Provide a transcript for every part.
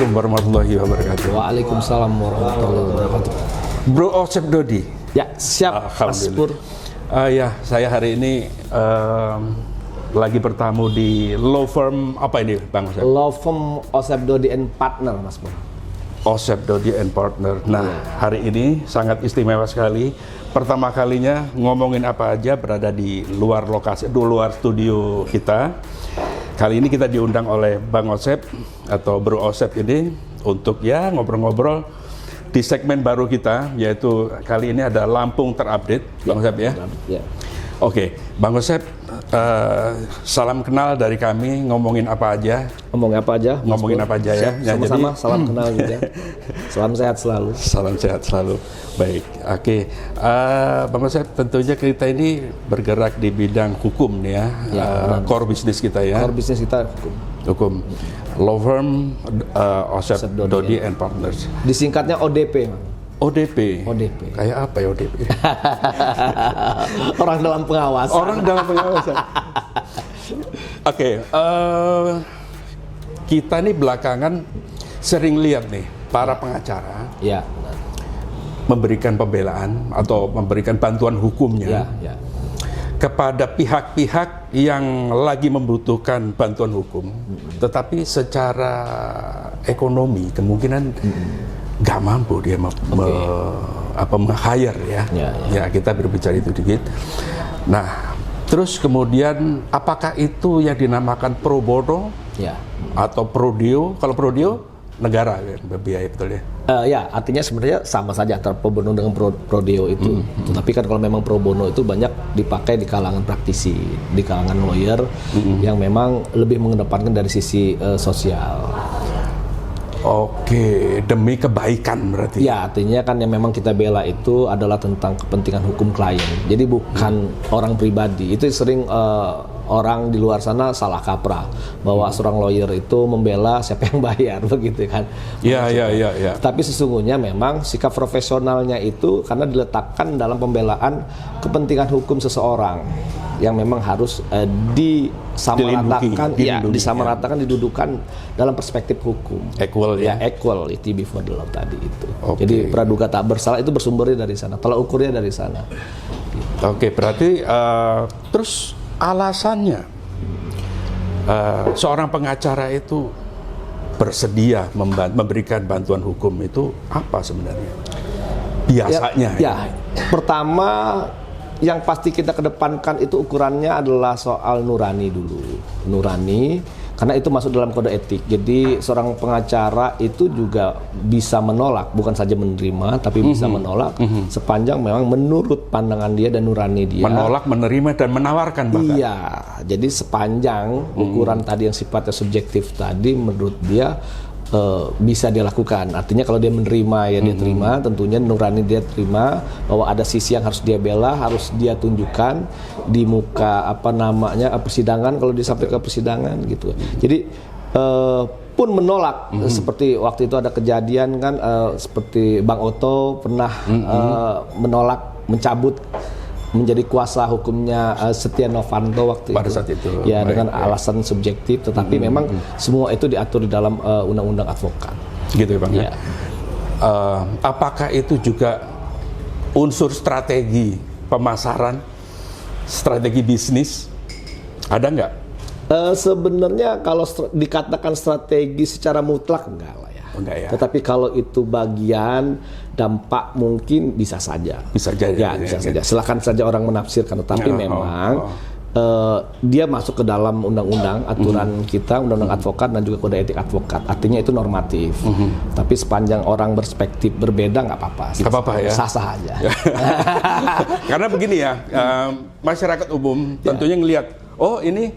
Assalamualaikum warahmatullahi wabarakatuh. Waalaikumsalam warahmatullahi wabarakatuh. Bro Osep Dodi. Ya, siap Mas Pur. Ya, saya hari ini lagi bertamu di law firm apa ini, Bang Osep? Law firm Osep Dodi and Partner, Mas Pur. Osep Dodi and Partner. Nah, hari ini sangat istimewa sekali. Pertama kalinya ngomongin apa aja berada di luar lokasi, di luar studio kita. Kali ini kita diundang oleh Bang Osep atau Bro Osep ini untuk ya ngobrol-ngobrol di segmen baru kita, yaitu kali ini ada Lampung Terupdate, Bang Osep ya. Ya. Oke, Bang Osep, salam kenal dari kami, ngomongin apa aja. Ngomongin apa aja? Mas Ngomongin Pur? apa aja ya. Sama-sama, salam kenal juga. Salam sehat selalu. Salam sehat selalu. Baik, oke. Bang Osep, tentunya kita ini bergerak di bidang hukum nih ya. Core bisnis kita ya. Core bisnis kita Hukum. Law firm Osep Dodi and Partners. disingkatnya ODP, Mas. ODP. ODP. Kayak apa ya ODP? Orang dalam pengawasan. Orang dalam pengawasan. Oke, kita nih belakangan sering lihat nih para pengacara Ya. memberikan pembelaan atau memberikan bantuan hukumnya Ya. kepada pihak-pihak yang lagi membutuhkan bantuan hukum, tetapi secara ekonomi kemungkinan nggak mampu dia meng-hire ya. Ya, kita berbicara itu dikit. Nah, terus kemudian apakah itu yang dinamakan pro bono atau pro deo? Kalau pro deo negara kan berbiaya, betul ya? Ya, artinya sebenarnya sama saja antara pro bono dengan pro deo itu. Tapi kan kalau memang pro bono itu banyak dipakai di kalangan praktisi, di kalangan lawyer yang memang lebih mengedepankan dari sisi sosial. Oke, demi kebaikan berarti. Ya, artinya kan yang memang kita bela itu adalah tentang kepentingan hukum klien. Jadi bukan orang pribadi. Itu sering orang di luar sana salah kaprah bahwa seorang lawyer itu membela siapa yang bayar begitu kan. Iya. Tapi sesungguhnya memang sikap profesionalnya itu karena diletakkan dalam pembelaan kepentingan hukum seseorang yang memang harus disamaratakan, didudukan dalam perspektif hukum. Equal ya. Equality before the law tadi itu. Okay. Jadi praduga tak bersalah itu bersumbernya dari sana. Tolak ukurnya dari sana. Oke, berarti terus alasannya seorang pengacara itu bersedia memberikan bantuan hukum itu apa sebenarnya? Biasanya. Ya, pertama yang pasti kita kedepankan itu ukurannya adalah soal nurani dulu. Nurani, karena itu masuk dalam kode etik. Jadi seorang pengacara itu juga bisa menolak, bukan saja menerima, tapi bisa menolak sepanjang memang menurut pandangan dia dan nurani dia. Menolak, menerima, dan menawarkan bahkan. Iya, jadi sepanjang ukuran tadi yang sifatnya subjektif tadi menurut dia bisa dia lakukan. Artinya kalau dia menerima ya dia terima, tentunya nurani dia terima bahwa ada sisi yang harus dia bela, harus dia tunjukkan di muka persidangan kalau dia sampai ke persidangan gitu. Jadi pun menolak seperti waktu itu ada kejadian kan seperti Bang Oto pernah menolak mencabut menjadi kuasa hukumnya Setia Novanto waktu pada itu. saat itu. Ya, dengan alasan subjektif, tetapi memang semua itu diatur di dalam undang-undang advokat. Gitu ya Bang. Ya. Apakah itu juga unsur strategi pemasaran, strategi bisnis? Ada nggak? Sebenarnya kalau dikatakan strategi secara mutlak enggak lah ya. Enggak ya. Tetapi kalau itu bagian dampak mungkin bisa saja. Bisa saja. Ya, bisa saja. Silakan saja orang menafsirkan. Tetapi memang dia masuk ke dalam undang-undang aturan kita, undang-undang advokat dan juga kode etik advokat. Artinya itu normatif. Tapi sepanjang orang berspektif berbeda nggak apa-apa. Nggak apa-apa ya. Sah-sah aja. Karena begini ya, masyarakat umum tentunya ngelihat, oh ini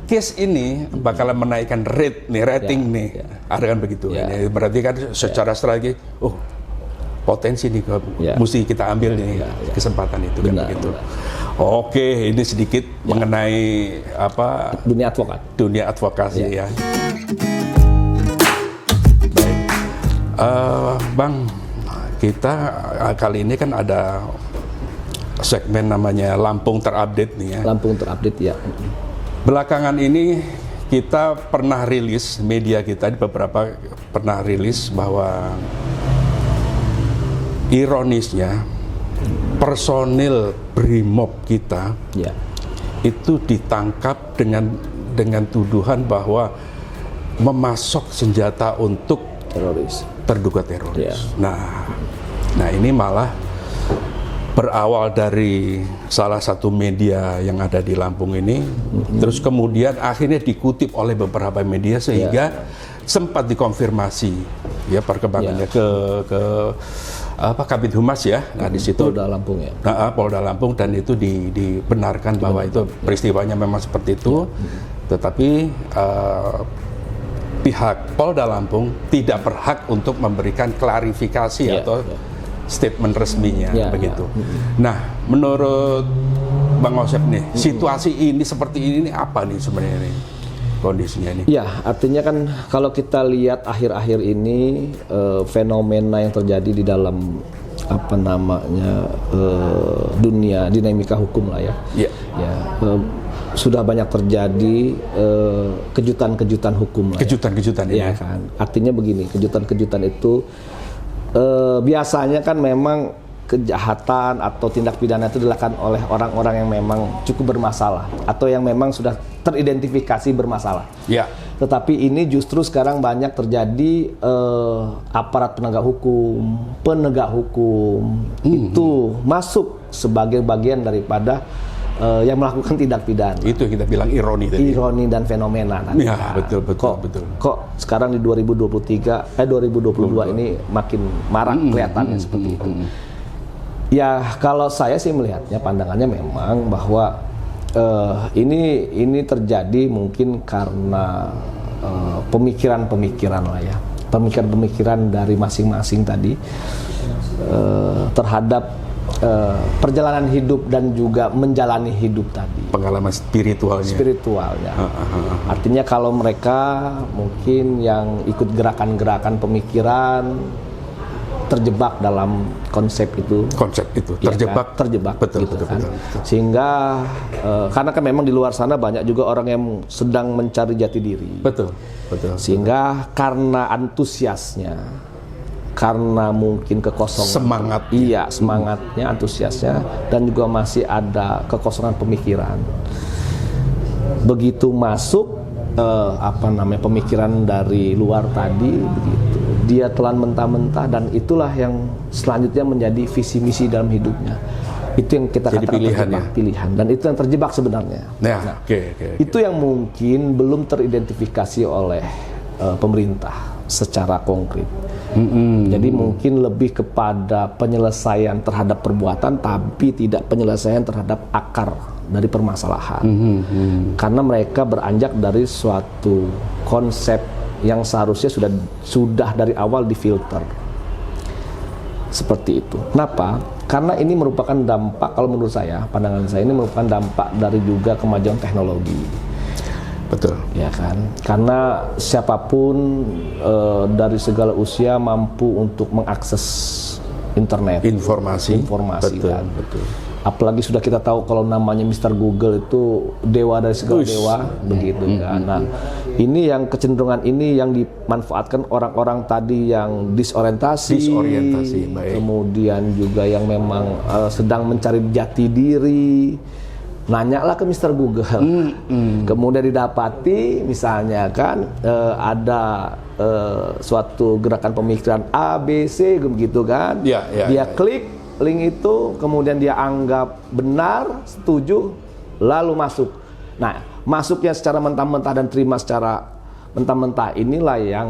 case ini bakalan menaikkan rating nih. Ada kan begitu. Ini berarti kan secara strategi, potensi nih mesti kita ambil nih kesempatan itu kan begitu. Oke, ini sedikit mengenai dunia advokasi ya. Baik, Bang, kita kali ini kan ada segmen namanya Lampung Terupdate nih ya. Lampung Terupdate ya. Belakangan ini kita pernah rilis, media kita di beberapa pernah rilis bahwa ironisnya personil BRIMOB kita Ya. itu ditangkap dengan tuduhan bahwa memasok senjata untuk Teroris. terduga teroris. Ya. Nah ini malah berawal dari salah satu media yang ada di Lampung ini, terus kemudian akhirnya dikutip oleh beberapa media sehingga sempat dikonfirmasi ya perkembangannya ke Kabid Humas ya. Nah di situ Polda Lampung ya. Polda Lampung, dan itu dibenarkan bahwa itu peristiwanya memang seperti itu, tetapi pihak Polda Lampung tidak berhak untuk memberikan klarifikasi atau statement resminya begitu. Nah, menurut Bang Osep nih, situasi ini seperti ini apa nih sebenarnya nih kondisinya ini? Ya, artinya kan kalau kita lihat akhir-akhir ini fenomena yang terjadi di dalam apa namanya dunia dinamika hukum lah ya. Sudah banyak terjadi kejutan-kejutan hukum lah. Kejutan-kejutan ini. Ya kan. Artinya begini, kejutan-kejutan itu biasanya kan memang kejahatan atau tindak pidana itu dilakukan oleh orang-orang yang memang cukup bermasalah atau yang memang sudah teridentifikasi bermasalah. Ya. Tetapi ini justru sekarang banyak terjadi aparat penegak hukum itu masuk sebagai bagian daripada yang melakukan tindak pidana. Itu kita bilang ironi tadi. Ironi dan fenomena tadi. Ya, betul. Kok sekarang di 2022 ini makin marak kelihatannya seperti itu. Ya, kalau saya sih melihatnya pandangannya memang bahwa ini terjadi mungkin karena pemikiran-pemikiran lah ya. Pemikiran-pemikiran dari masing-masing tadi terhadap perjalanan hidup dan juga menjalani hidup tadi. Pengalaman spiritualnya. Artinya kalau mereka mungkin yang ikut gerakan-gerakan pemikiran terjebak dalam konsep itu. Terjebak betul, gitu betul, kan. betul. Sehingga karena kan memang di luar sana banyak juga orang yang sedang mencari jati diri. Betul. Sehingga karena antusiasnya, karena mungkin kekosongan semangatnya, antusiasnya, dan juga masih ada kekosongan pemikiran. Begitu masuk pemikiran dari luar tadi, begitu dia telan mentah-mentah, dan itulah yang selanjutnya menjadi visi misi dalam hidupnya. Itu yang kita katakan pilihan, dan itu yang terjebak sebenarnya. Itu yang mungkin belum teridentifikasi oleh pemerintah secara konkret. Jadi mungkin lebih kepada penyelesaian terhadap perbuatan, tapi tidak penyelesaian terhadap akar dari permasalahan. Karena mereka beranjak dari suatu konsep yang seharusnya sudah dari awal difilter. Seperti itu. Kenapa? Karena ini merupakan dampak, kalau menurut saya, pandangan saya, ini merupakan dampak dari juga kemajuan teknologi. Betul. Ya kan? Karena siapapun dari segala usia mampu untuk mengakses internet, informasi betul, kan. Betul. Apalagi sudah kita tahu kalau namanya Mr. Google itu dewa dari segala dewa, begitu kan. Nah, ini yang kecenderungan ini yang dimanfaatkan orang-orang tadi yang disorientasi, baik. Kemudian juga yang memang sedang mencari jati diri. Nanyalah ke Mr. Google, kemudian didapati misalnya kan ada suatu gerakan pemikiran A, B, C begitu kan, dia klik link itu, kemudian dia anggap benar, setuju, lalu masuk. Nah, masuknya secara mentah-mentah dan terima secara mentah-mentah inilah yang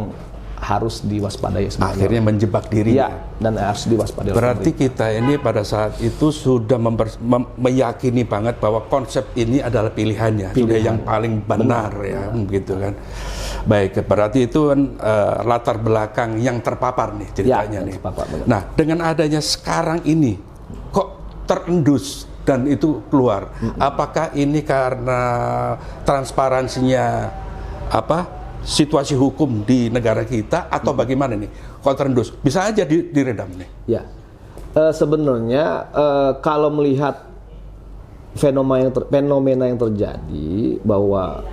harus diwaspadai sebenarnya. Akhirnya menjebak dirinya. Dan harus diwaspadai. Berarti kita ini pada saat itu sudah meyakini banget bahwa konsep ini adalah pilihannya. Sudah yang paling benar ya, begitu kan. Baik, berarti itu kan latar belakang yang terpapar nih ceritanya nih. Nah, dengan adanya sekarang ini kok terendus dan itu keluar. Apakah ini karena transparansinya situasi hukum di negara kita atau bagaimana nih? Kalau terendus, bisa aja diredam nih. Ya, sebenarnya kalau melihat fenomena yang terjadi bahwa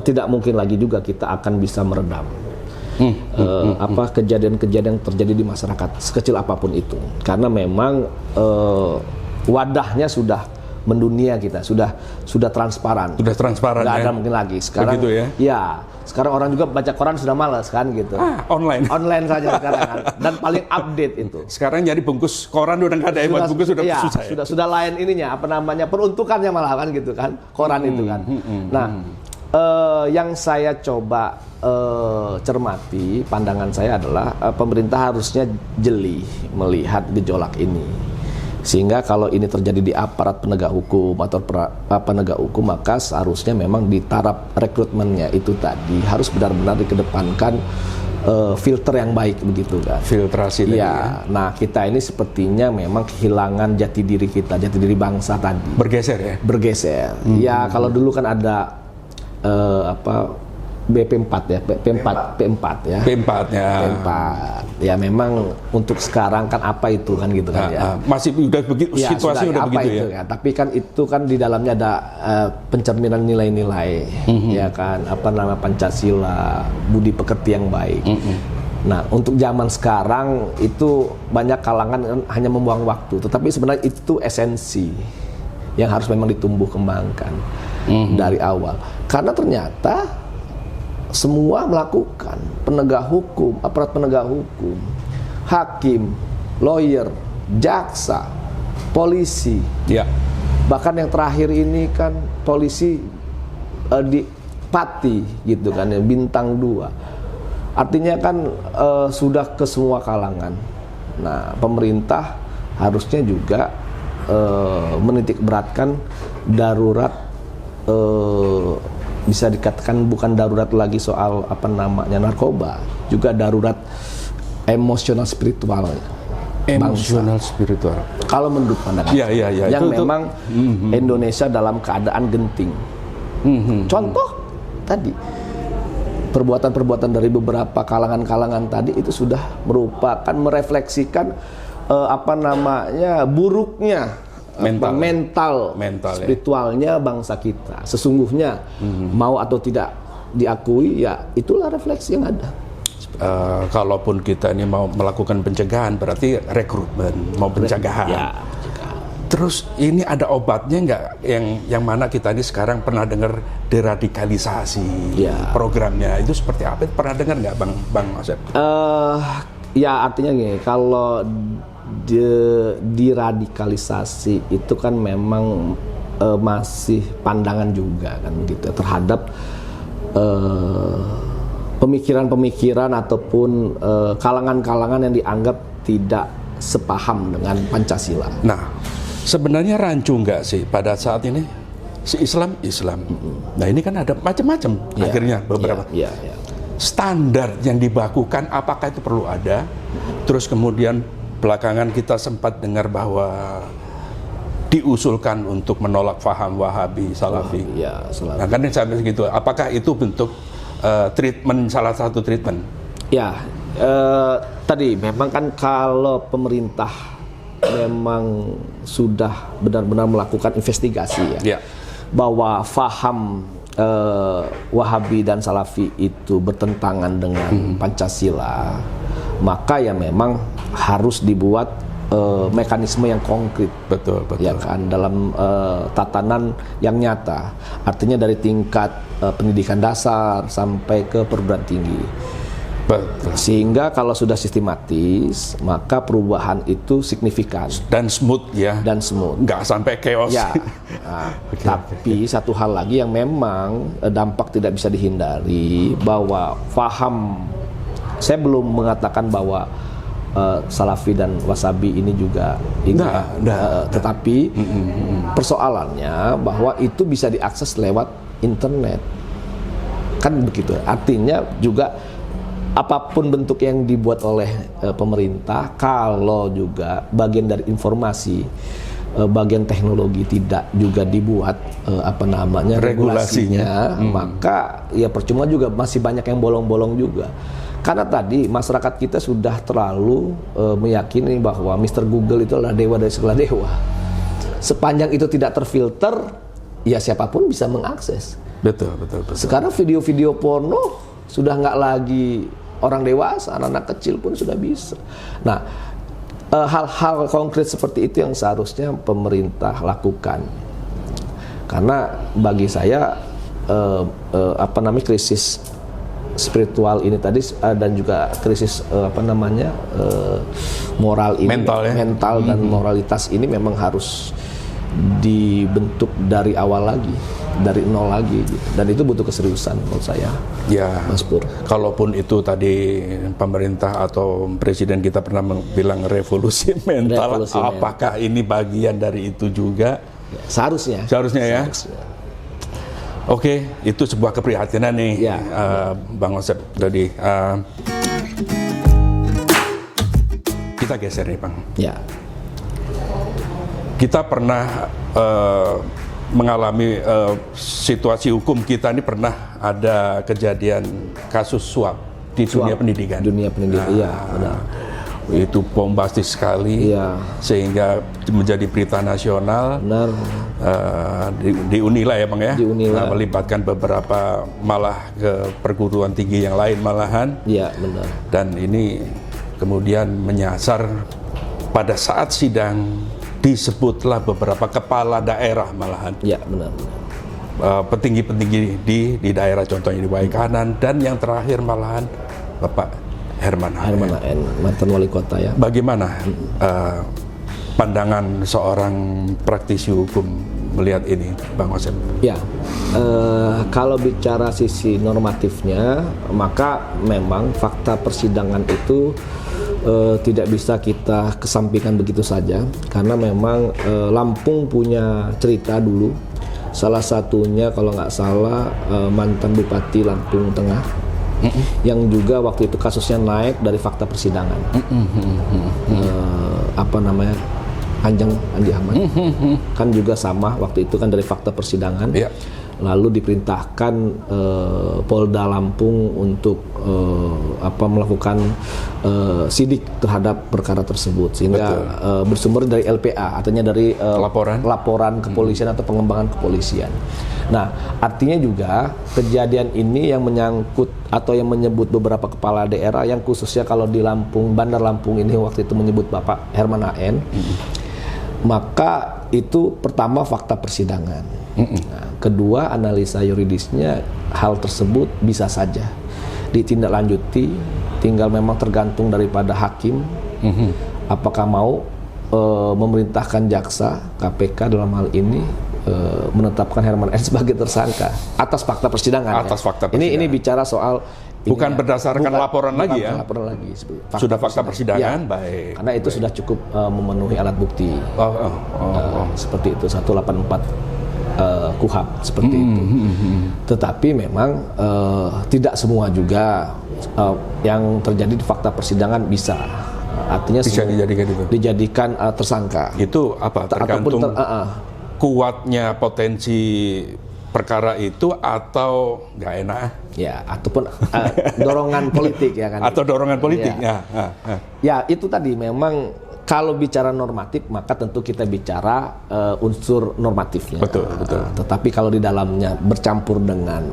tidak mungkin lagi juga kita akan bisa meredam kejadian-kejadian yang terjadi di masyarakat sekecil apapun itu, karena memang wadahnya sudah mendunia, kita sudah transparan. Sudah transparan, nggak ya? ada mungkin lagi sekarang. Begitu ya? Ya, sekarang orang juga baca koran sudah malas kan gitu. Online. Online saja sekarang kan. Dan paling update itu. Sekarang jadi bungkus koran udah nggak ada, buat bungkus sudah iya, susah. Ya? Sudah lain ininya, apa namanya, peruntukannya malah kan gitu kan, koran itu kan. Nah, yang saya coba cermati, pandangan saya adalah pemerintah harusnya jeli melihat gejolak ini, sehingga kalau ini terjadi di aparat penegak hukum atau penegak hukum, maka seharusnya memang di taraf rekrutmennya itu tadi harus benar-benar dikedepankan filter yang baik begitu kan. Filtrasi tadi ya. Nah, kita ini sepertinya memang kehilangan jati diri kita, jati diri bangsa tadi. Bergeser ya? Bergeser. Ya, kalau dulu kan ada BP4 ya, P4 ya. P4 ya. P4. Ya memang untuk sekarang kan apa itu kan gitu kan ya. Masih udah begitu, Ya, situasi udah begitu itu, ya. Tapi kan itu kan di dalamnya ada pencerminan nilai-nilai, ya kan, apa nama, Pancasila, budi pekerti yang baik. Nah, untuk zaman sekarang itu banyak kalangan hanya membuang waktu, tetapi sebenarnya itu esensi yang harus memang ditumbuh kembangkan dari awal. Karena ternyata semua melakukan, penegak hukum, aparat penegak hukum, hakim, lawyer, jaksa, polisi. Ya. Bahkan yang terakhir ini kan polisi di Pati gitu kan ya, bintang 2. Artinya kan sudah ke semua kalangan. Nah, pemerintah harusnya juga menitik beratkan darurat, bisa dikatakan bukan darurat lagi soal apa namanya narkoba, juga darurat emosional spiritual. Emosional spiritual. Kalau menurut pandangan yang itu, memang Indonesia dalam keadaan genting. Contoh tadi perbuatan-perbuatan dari beberapa kalangan-kalangan tadi itu sudah merupakan merefleksikan apa namanya buruknya mental spiritualnya bangsa kita. Sesungguhnya mau atau tidak diakui, ya itulah refleksi yang ada. Kalaupun kita ini mau melakukan pencegahan, berarti rekrutmen, mau pencegahan. Ya. Terus ini ada obatnya nggak, yang mana kita ini sekarang pernah dengar deradikalisasi, programnya itu seperti apa? Pernah dengar nggak, Bang Asep? Ya, artinya gini, kalau diradikalisasi itu kan memang masih pandangan juga kan gitu terhadap pemikiran-pemikiran ataupun kalangan-kalangan yang dianggap tidak sepaham dengan Pancasila. Nah, sebenarnya rancu nggak sih pada saat ini si Islam? Nah, ini kan ada macam-macam akhirnya beberapa. Standar yang dibakukan apakah itu perlu ada? Terus kemudian belakangan kita sempat dengar bahwa diusulkan untuk menolak faham Wahabi, Salafi. Nah, kan sampai segitu. Apakah itu bentuk treatment, salah satu treatment? Ya, tadi memang kan kalau pemerintah memang sudah benar-benar melakukan investigasi bahwa faham Wahabi dan Salafi itu bertentangan dengan Pancasila, maka ya memang harus dibuat mekanisme yang konkret, betul. Ya kan, dalam tatanan yang nyata. Artinya dari tingkat pendidikan dasar sampai ke perguruan tinggi. Betul. Sehingga kalau sudah sistematis, maka perubahan itu signifikan dan smooth ya. Dan smooth. Nggak sampai chaos. Ya. Nah, tapi satu hal lagi yang memang dampak tidak bisa dihindari, bahwa faham, saya belum mengatakan bahwa Salafi dan Wasabi ini juga tetapi persoalannya bahwa itu bisa diakses lewat internet, kan begitu. Artinya juga apapun bentuk yang dibuat oleh pemerintah, kalau juga bagian dari informasi, bagian teknologi tidak juga dibuat regulasinya, maka ya percuma juga, masih banyak yang bolong-bolong juga. Karena tadi masyarakat kita sudah terlalu meyakini bahwa Mr. Google itu adalah dewa dari segala dewa. Sepanjang itu tidak terfilter, ya siapapun bisa mengakses. Betul, betul, betul. Sekarang video-video porno sudah nggak lagi orang dewasa, anak-anak kecil pun sudah bisa. Nah, hal-hal konkret seperti itu yang seharusnya pemerintah lakukan. Karena bagi saya krisis spiritual ini tadi dan juga krisis moral ini, mental dan moralitas ini memang harus dibentuk dari awal lagi, dari nol lagi gitu. Dan itu butuh keseriusan menurut saya. Ya, Mas Pur. Kalaupun itu tadi pemerintah atau presiden kita pernah bilang revolusi mental, apakah ini bagian dari itu juga? Ya, seharusnya ya. Oke, itu sebuah keprihatinan nih, ya. Bang Osep. Jadi kita geser nih, Bang. Ya. Kita pernah mengalami situasi hukum kita ini pernah ada kejadian kasus suap di dunia pendidikan. Iya, benar. Itu bombastis sekali, sehingga menjadi berita nasional. Benar. Di Unila ya, Bang ya. Di Unila. Melibatkan beberapa malah ke perguruan tinggi yang lain malahan. Iya, benar. Dan ini kemudian menyasar pada saat sidang. Disebutlah beberapa kepala daerah malahan. Ya, benar. Petinggi-petinggi di daerah, contohnya di Waikanan, dan yang terakhir malahan Bapak Herman Aen, mantan wali kota ya. Bagaimana pandangan seorang praktisi hukum melihat ini, Bang Osep? Ya, kalau bicara sisi normatifnya, maka memang fakta persidangan itu tidak bisa kita kesampingkan begitu saja, karena memang Lampung punya cerita dulu. Salah satunya kalau nggak salah mantan Bupati Lampung Tengah yang juga waktu itu kasusnya naik dari fakta persidangan. Andi Ahmad kan juga sama waktu itu kan dari fakta persidangan. Lalu diperintahkan Polda Lampung untuk melakukan sidik terhadap perkara tersebut, sehingga bersumber dari LPA, artinya dari laporan kepolisian atau pengembangan kepolisian. Nah, artinya juga kejadian ini yang menyangkut atau yang menyebut beberapa kepala daerah, yang khususnya kalau di Lampung, Bandar Lampung ini waktu itu menyebut Bapak Herman Aen. Maka itu pertama fakta persidangan. Nah, kedua analisa yuridisnya, hal tersebut bisa saja ditindaklanjuti, tinggal memang tergantung daripada hakim apakah mau memerintahkan jaksa KPK dalam hal ini menetapkan Herman Aen sebagai tersangka atas fakta persidangan. Ini bicara soal bukan berdasarkan laporan lagi ya. Laporan lagi. Sudah fakta persidangan, baik. Karena itu sudah cukup memenuhi alat bukti. Seperti itu 184 KUHP seperti itu. Tetapi memang tidak semua juga yang terjadi di fakta persidangan bisa. Artinya bisa dijadikan tersangka. Itu apa? Tergantung kuatnya potensi perkara itu atau nggak enak ya, ataupun dorongan politik ya kan, atau dorongan politik ya itu tadi. Memang kalau bicara normatif maka tentu kita bicara unsur normatifnya, betul. Tetapi kalau di dalamnya bercampur dengan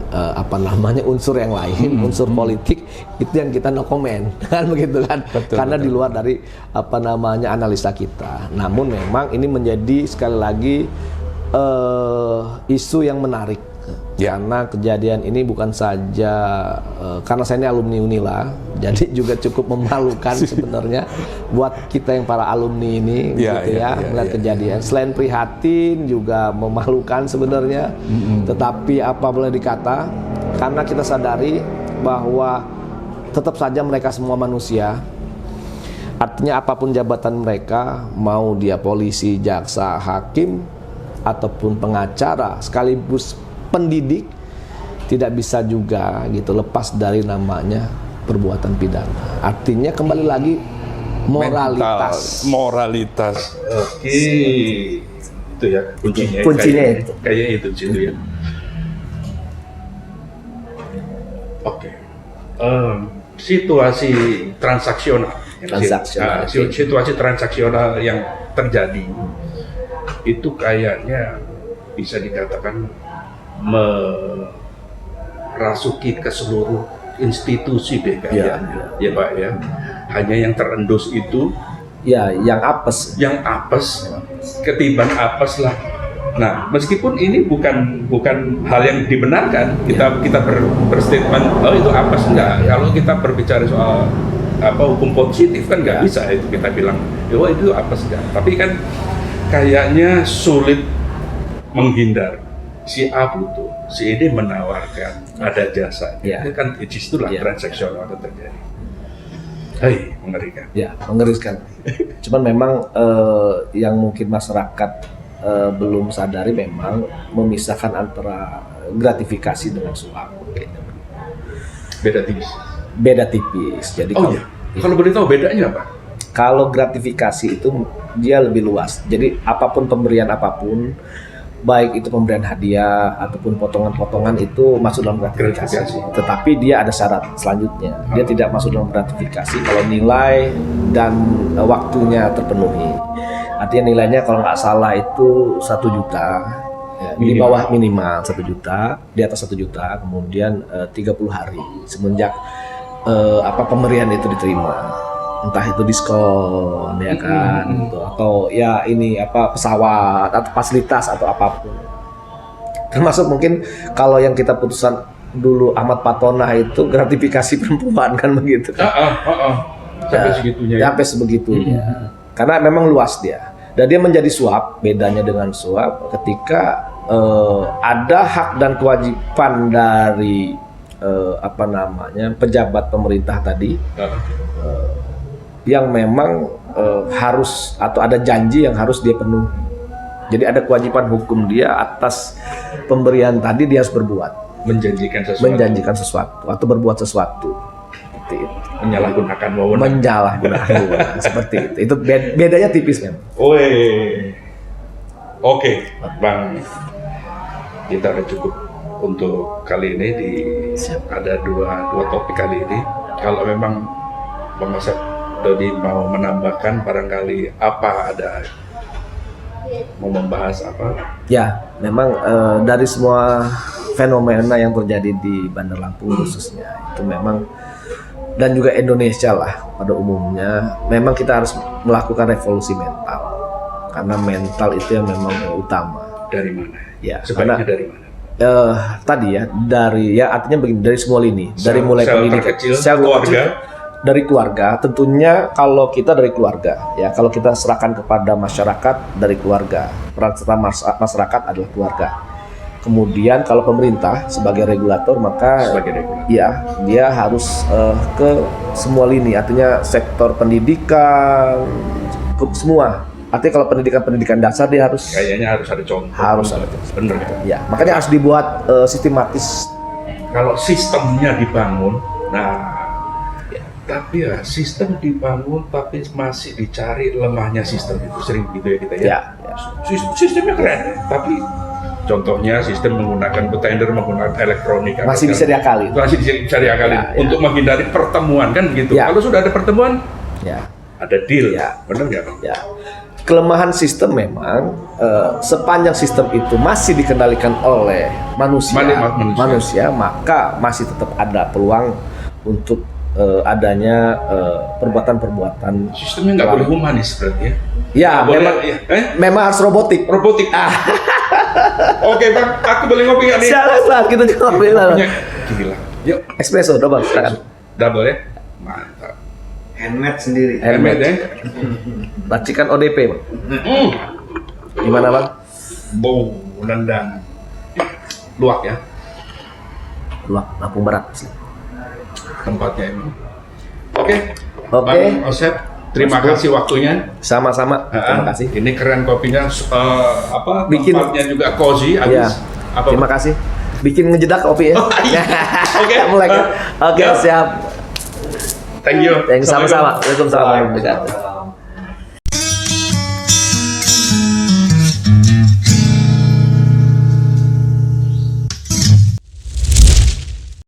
unsur yang lain, unsur politik, itu yang kita no comment kan, begitu kan. Karena di luar dari analisa kita. Namun memang ini menjadi sekali lagi isu yang menarik, karena kejadian ini bukan saja karena saya ini alumni Unila, jadi juga cukup memalukan sebenarnya buat kita yang para alumni ini, melihat kejadian. Selain prihatin, juga memalukan sebenarnya. Tetapi apa boleh dikata, karena kita sadari bahwa tetap saja mereka semua manusia. Artinya apapun jabatan mereka, mau dia polisi, jaksa, hakim, ataupun pengacara, sekaligus pendidik, tidak bisa juga gitu lepas dari namanya perbuatan pidana. Artinya kembali lagi moralitas. Oke. Itu ya kuncinya. Kayak itu situ ya. Oke. Situasi transaksional. Situasi transaksional yang terjadi itu kayaknya bisa dikatakan merasuki ke seluruh institusi deh kayaknya, ya Pak ya. Hanya yang terendus itu, ya yang apes, ketiban apes lah. Nah, meskipun ini bukan hal yang dibenarkan, kita berstatement, oh itu apes enggak. Kalau kita berbicara soal hukum positif kan nggak bisa itu kita bilang, oh itu apes enggak. Tapi kan kayaknya sulit menghindar. Si A butuh, si D menawarkan, ada jasa. Itu kan itulah transaksional yang terjadi. Hai, mengerikan. Ya, mengerikan. Cuman memang yang mungkin masyarakat belum sadari memang memisahkan antara gratifikasi dengan suap. Beda tipis. Jadi kalau boleh tahu bedanya apa? Kalau gratifikasi itu dia lebih luas. Jadi apapun pemberian apapun, baik itu pemberian hadiah ataupun potongan-potongan itu masuk dalam gratifikasi. Tetapi dia ada syarat selanjutnya. Dia tidak masuk dalam gratifikasi kalau nilai dan waktunya terpenuhi. Artinya nilainya kalau nggak salah itu 1 juta, di bawah minimal 1 juta, di atas 1 juta, kemudian 30 hari semenjak pemberian itu diterima. Entah itu diskon ya kan, gitu. Atau ya ini pesawat atau fasilitas atau apapun. Termasuk mungkin kalau yang kita putusan dulu Ahmad Patona itu gratifikasi perempuan kan begitu. Sampai segitunya. Sampai sebegitunya. Karena memang luas dia. Dan dia menjadi suap. Bedanya dengan suap ketika ada hak dan kewajiban dari pejabat pemerintah tadi. Yang memang harus atau ada janji yang harus dia penuhi. Jadi ada kewajiban hukum dia atas pemberian tadi, dia harus berbuat, menjanjikan sesuatu atau berbuat sesuatu. Seperti itu. Menyalahgunakan wewenang. Seperti itu. Itu bedanya tipis memang. Oke, Bang. Kita udah cukup untuk kali ini ada dua topik kali ini. Kalau memang Bang Asep Dodi mau menambahkan barangkali mau membahas apa? Ya, memang dari semua fenomena yang terjadi di Bandar Lampung khususnya itu memang dan juga Indonesia lah pada umumnya memang kita harus melakukan revolusi mental karena mental itu yang memang yang utama. Dari mana? Ya, sebaiknya dari mana? Artinya begini, dari semua lini, dari mulai pendidikan, keluarga. Dari keluarga, tentunya kalau kita dari keluarga, ya kalau kita serahkan kepada masyarakat dari keluarga, peran serta masyarakat adalah keluarga. Kemudian kalau pemerintah sebagai regulator maka ya dia harus ke semua lini, artinya sektor pendidikan, semua. Artinya kalau pendidikan dasar dia harus kayaknya harus ada contoh. Harus ada contoh. Bener. Ya, makanya harus dibuat sistematis. Kalau sistemnya dibangun, tapi sistem dibangun tapi masih dicari lemahnya sistem itu, sering gitu ya kita ya. Sistemnya keren, tapi contohnya sistem menggunakan tender, menggunakan elektronik masih bisa diakali. Untuk menghindari pertemuan kan gitu. Kalau sudah ada pertemuan, ada deal. Benar nggak? Kelemahan sistem memang sepanjang sistem itu masih dikendalikan oleh manusia, maka masih tetap ada peluang untuk adanya perbuatan-perbuatan. Sistemnya nggak boleh humanis berarti ya? Ya, memang harus robotik. Oke Bang, aku boleh ngopi nggak nih? Silakan, kita juga ngopi lah. Gila. Yuk. Espresso double, silakan. Double ya? Mantap. Handmade sendiri. Handmade ya? Racikan ODP Bang. Gimana Bang? Bau, nendang. Luak ya? Luak, Lampung Barat. Tempatnya ini. Oke. Bang Asep, terima kasih waktunya. Sama-sama. Terima kasih. Ini keren kopinya. Tempatnya juga cozy. Terima kasih. Bikin ngejedak kopi ya. Oke. Mulai kan. Oke, siap. Thank you. Sama-sama. Waalaikumsalam.